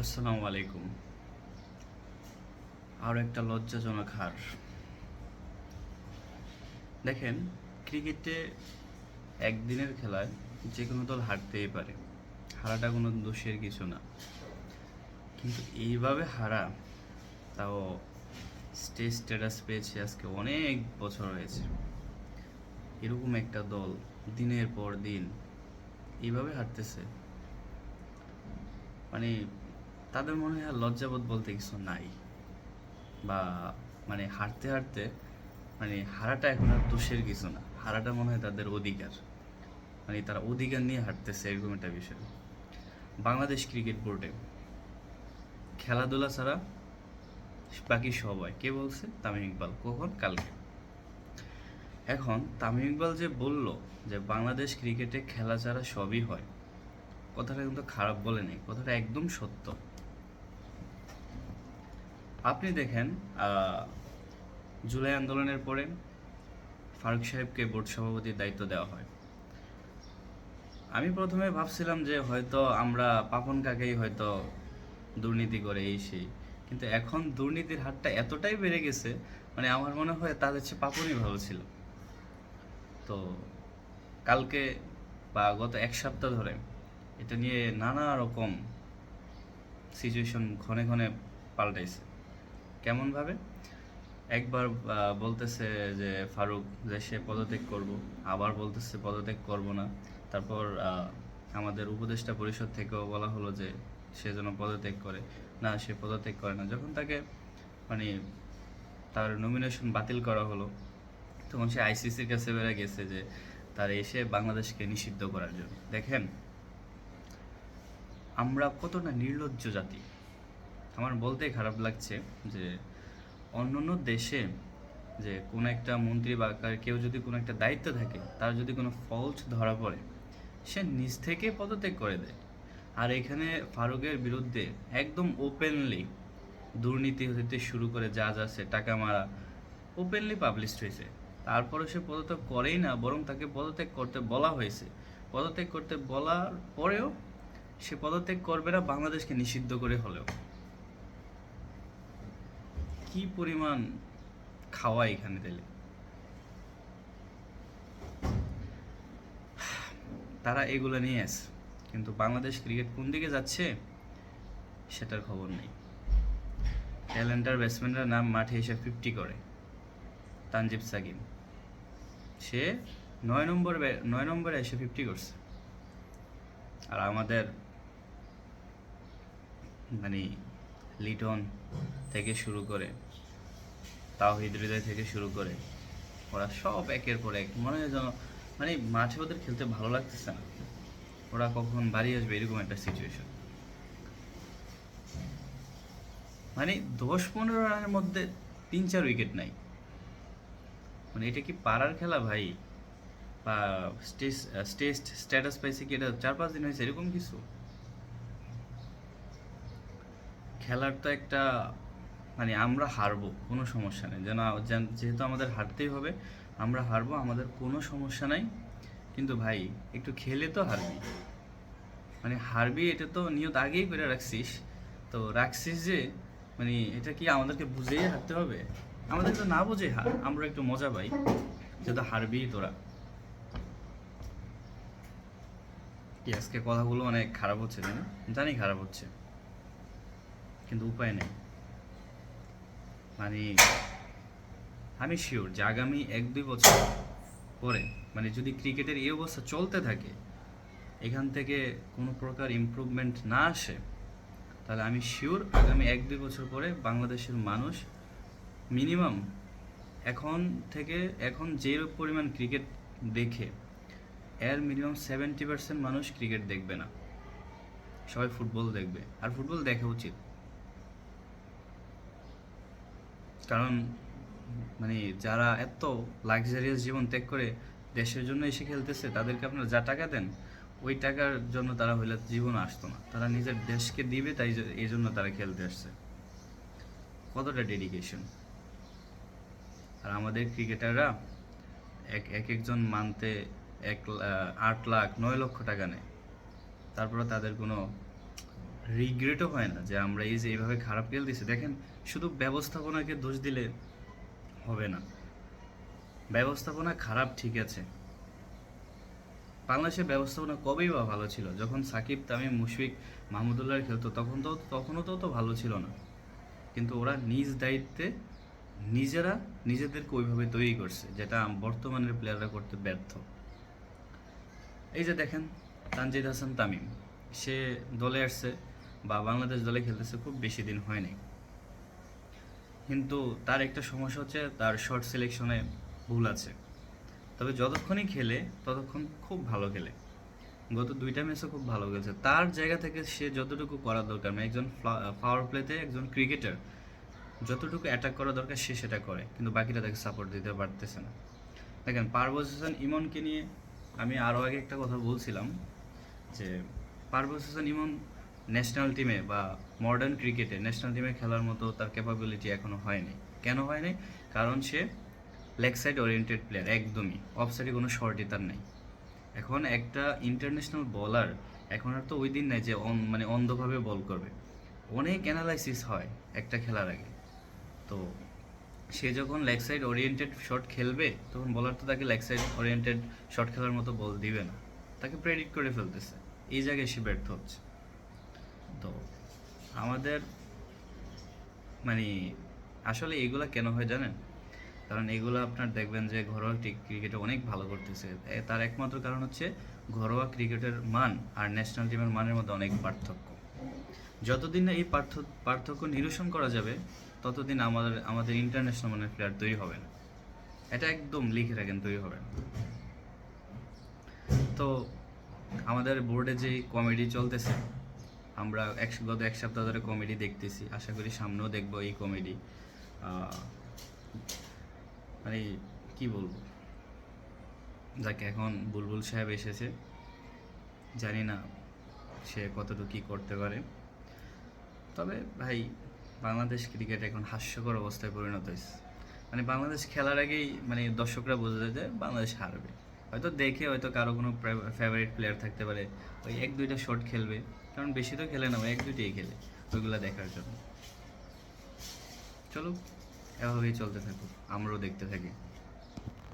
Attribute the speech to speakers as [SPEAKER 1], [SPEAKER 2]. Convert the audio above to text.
[SPEAKER 1] আসসালামু আলাইকুম। আরও একটা লজ্জাজনক হার। দেখেন, ক্রিকেটে একদিনের খেলায় যে কোনো দল হারতেই পারে, হারাটা কোনো দোষের কিছু না। কিন্তু এইভাবে হারা, তাও স্ট্যাটাস পেয়েছে আজকে অনেক বছর হয়েছে। এরকম একটা দল দিনের পর দিন এইভাবে হারতেছে, মানে তাদের মনে হয় আর লজ্জাবোধ বলতে কিছু নাই, বা হারতে হারতে হারাটা এখন আর দোষের কিছু না, হারাটা মনে হয় তাদের অধিকার, তারা অধিকার নিয়ে হারতেছে, এরকম একটা বিষয়। বাংলাদেশ ক্রিকেট বোর্ডে খেলাধুলা ছাড়া বাকি সবাই, কে বলছে? তামিম ইকবাল। কখন? কালকে। এখন তামিম ইকবাল যে বলল যে বাংলাদেশ ক্রিকেটে খেলা ছাড়া সবই হয়, কথাটা কিন্তু খারাপ বলে নেই, কথাটা একদম সত্য। আপনি দেখেন, জুলাই আন্দোলনের পরে ফারুক সাহেবকে বোর্ড সভাপতির দায়িত্ব দেওয়া হয়। আমি প্রথমে ভাবছিলাম যে হয়তো আমরা পাপন কাকেই হয়তো দুর্নীতি করে এই সেই, কিন্তু এখন দুর্নীতির হারটা এতটাই বেড়ে গেছে, আমার মনে হয় তাদের চেয়ে পাপনই ভালো ছিল। তো কালকে বা গত এক সপ্তাহ ধরে এটা নিয়ে নানা রকম সিচুয়েশন ঘনে ঘনে পাল্টাইছে। কেমনভাবে? একবার বলতেছে যে ফারুক যে সে পদত্যাগ করব, আবার বলতেছে পদত্যাগ করব না। তারপর আমাদের উপদেষ্টা পরিষদ থেকেও বলা হলো যে সে যেন পদত্যাগ করে। না, সে পদত্যাগ করে না। যখন তাকে মানে তার নমিনেশন বাতিল করা হলো, তখন সে আইসিসির কাছে বেড়ে গেছে যে তার এসে বাংলাদেশকে নিষিদ্ধ করার জন্য। দেখেন, আমরা কতটা নির্লজ্জ জাতি। আমার বলতেই খারাপ লাগছে যে অন্যান্য দেশে যে কোনো একটা মন্ত্রী বা কেউ যদি কোনো একটা দায়িত্ব থাকে, তার যদি কোনো ফল্ট ধরা পড়ে, সে নিজ থেকে পদত্যাগ করে দেয়। আর এখানে ফারুকের বিরুদ্ধে একদম ওপেনলি দুর্নীতি হতে শুরু করে যা যা সে টাকা মারা ওপেনলি পাবলিশড হয়েছে, তারপরে সে পদত্যাগ করেই না, বরং তাকে পদত্যাগ করতে বলা হয়েছে। পদত্যাগ করতে বলার পরেও সে পদত্যাগ করবে না, বাংলাদেশকে নিষিদ্ধ করে হলেও। কি পরিমাণ খাওয়া এখানে দিলে! তারা এগুলো নিয়ে আছে, কিন্তু বাংলাদেশ ক্রিকেট কোন দিকে যাচ্ছে সেটার খবর নেই। ট্যালেন্টার ব্যাটসম্যানরা নাম মাঠে এসে 50 করে। তানজিব সাকিব, সে 9 নম্বরে এসে 50 করছে। আর আমাদের মানে লিটন থেকে শুরু করে, তাওহিদ হৃদয় থেকে শুরু করে, ওরা সব একের পর এক, মনে হয় যেন মাঠে ওদের খেলতে ভালো লাগতেছে না, ওরা কখন বাড়ি আসবে, এরকম একটা সিচুয়েশন। 10-15 রানের মধ্যে 3-4 উইকেট নাই। এটা কি পাড়ার খেলা ভাই? বা টেস্ট স্ট্যাটাস পাইছে কি এটা 4-5 দিন হয়েছে, এরকম কিছু? খেলার তো একটা আমরা হারবো, কোনো সমস্যা নেই, যেহেতু আমাদের হারতেই হবে, আমরা হারবো, আমাদের কোনো সমস্যা নাই। কিন্তু ভাই, একটু খেলে তো হারবি, হারবি, এটা তো নিয়ত আগেই করে রাখছিস। তো রাখছিস যে এটা কি আমাদেরকে বুঝেই হারতে হবে? আমাদের তো না বুঝে হার, আমরা একটু মজা পাই, যেহেতু হারবি তোরা। কি আজকে কথাগুলো অনেক খারাপ হচ্ছে, তাই না? জানি খারাপ হচ্ছে, কিন্তু উপায় নেই। মানে আমি শিওর যে আগামী 1-2 বছর পরে, যদি ক্রিকেটের এই অবস্থা চলতে থাকে, এখান থেকে কোনো প্রকার ইমপ্রুভমেন্ট না আসে, তাহলে আমি শিওর আগামী 1-2 বছর পরে বাংলাদেশের মানুষ মিনিমাম এখন যে পরিমাণ ক্রিকেট দেখে, এর মিনিমাম 70% মানুষ ক্রিকেট দেখবে না, সবাই ফুটবল দেখবে। আর ফুটবল দেখা উচিত, কারণ যারা এত লাক্সারিয়াস জীবন ত্যাগ করে দেশের জন্য এসে খেলতেছে, তাদেরকে আপনারা যা টাকা দেন, ওই টাকার জন্য তারা হইলে জীবন আসতো না, তারা নিজের দেশকে দিবে, তাই এই জন্য তারা খেলতে আসছে। কতটা ডেডিকেশন! আর আমাদের ক্রিকেটাররা একজন মান্থে 8 লাখ 9 লক্ষ টাকা নেয়, তারপরে তাদের কোনো রিগ্রেটও হয় না যে আমরা এই যে এইভাবে খারাপ খেলতেছি। দেখেন, শুধু ব্যবস্থাপনাকে দোষ দিলে হবে না। ব্যবস্থাপনা খারাপ ঠিক আছে, বাংলাদেশের ব্যবস্থাপনা কবেই বা ভালো ছিল? যখন সাকিব, তামিম, মুশফিক, মাহমুদুল্লাহ খেলতো তখনও তো ভালো ছিল না। কিন্তু ওরা নিজ দায়িত্বে নিজেরা নিজেদেরকে ওইভাবে তৈরি করছে, যেটা বর্তমানের প্লেয়াররা করতে ব্যর্থ। এই যে দেখেন, তানজিদ হাসান তামিম, সে দলে আসছে বা বাংলাদেশ দলে খেলতেছে খুব বেশি দিন হয়নি, কিন্তু তার একটা সমস্যা হচ্ছে তার শর্ট সিলেকশনে ভুল আছে। তবে যতক্ষণই খেলে ততক্ষণ খুব ভালো খেলে। গত দুইটা ম্যাচও খুব ভালো খেলছে। তার জায়গা থেকে সে যতটুকু করা দরকার, মানে একজন পাওয়ার প্লেতে একজন ক্রিকেটার যতটুকু অ্যাটাক করা দরকার সে সেটা করে, কিন্তু বাকিটা তাকে সাপোর্ট দিতে পারতেছে না। দেখেন, পারভেজ হোসেন ইমনকে নিয়ে আমি আরও আগে একটা কথা বলছিলাম যে পারভেজ হোসেন ইমন ন্যাশনাল টিমে বা মডার্ন ক্রিকেটে ন্যাশনাল টিমে খেলার মতো তার ক্যাপাবিলিটি এখনও হয়নি। কেন হয়নি? কারণ সে লেগ সাইড ওরিয়েন্টেড প্লেয়ার, একদমই অফ সাইডে কোনো শর্টই তার নেই। এখন একটা ইন্টারন্যাশনাল বলার এখন আর তো ওই দিন নাই যে মানে অন্ধভাবে বল করবে। অনেক অ্যানালাইসিস হয় একটা খেলার আগে। তো সে যখন লেগ সাইড ওরিয়েন্টেড শট খেলবে তখন বলার তো তাকে লেগ সাইড ওরিয়েন্টেড শট খেলার মতো বল দিবে না, তাকে প্রেডিক্ট করে ফেলতেছে। এই জায়গায় সে ব্যর্থ হচ্ছে। তো আমাদের মানে আসলে এগুলা কেন হয় জানেন? কারণ এগুলো আপনার দেখবেন যে ঘরোয়া ক্রিকেটে অনেক ভালো করতেছে। তার একমাত্র কারণ হচ্ছে ঘরোয়া ক্রিকেটের মান আর ন্যাশনাল টিমের মানের মধ্যে অনেক পার্থক্য। যতদিন না এই পার্থক্য নিরসন করা যাবে ততদিন আমাদের ইন্টারন্যাশনাল মানের প্লেয়ার তৈরি হবে না। এটা একদম লিখে রাখেন, তৈরি হবে না। তো আমাদের বোর্ডে যে কমেডি চলতেছে, আমরা গত এক সপ্তাহ ধরে কমেডি দেখতেছি, আশা করি সামনেও দেখবো এই কমেডি। মানে কি বলবো, যাকে এখন বুলবুল সাহেব এসেছে, জানি না সে কতটুকু কী করতে পারে। তবে ভাই, বাংলাদেশ ক্রিকেট এখন হাস্যকর অবস্থায় পরিণত হয়েছে। মানে বাংলাদেশ খেলার আগেই মানে দর্শকরা বোঝা যায় যে বাংলাদেশ হারবে। হয়তো দেখে হয়তো কারো কোনো ফেভারিট প্লেয়ার থাকতে পারে, ওই এক দুইটা শট খেলবে, কারণ বেশি তো খেলে না, ওই এক দুইটাই খেলে, ওইগুলো দেখার জন্য। চলুক, এভাবেই চলতে থাকুক, আমরাও দেখতে থাকি।